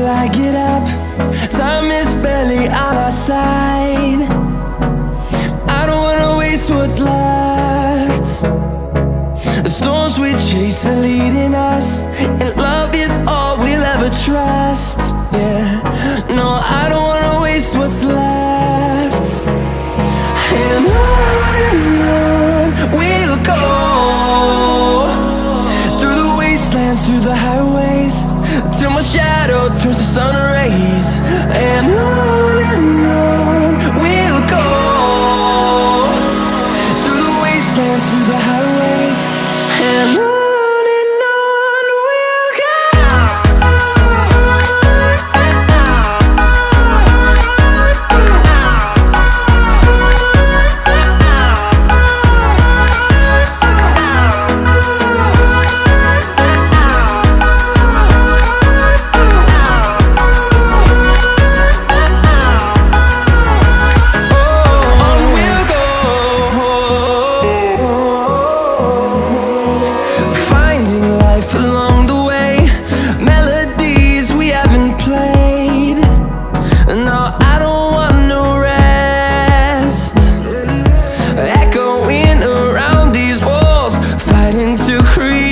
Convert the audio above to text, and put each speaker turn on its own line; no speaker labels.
till I get up. Time is barely on our side. I don't wanna waste what's left. The storms we chase are leading us, and love is all we'll ever trust. Yeah, no, I don't wanna waste what's left. And on we'll go, through the wastelands, through the highways, till my shadow turns to sun rays. And on we'll go, through the wastelands, through the highways, and on we'll go. Along the way, melodies we haven't played. No, I don't want no rest. Echoing around these walls, fighting to create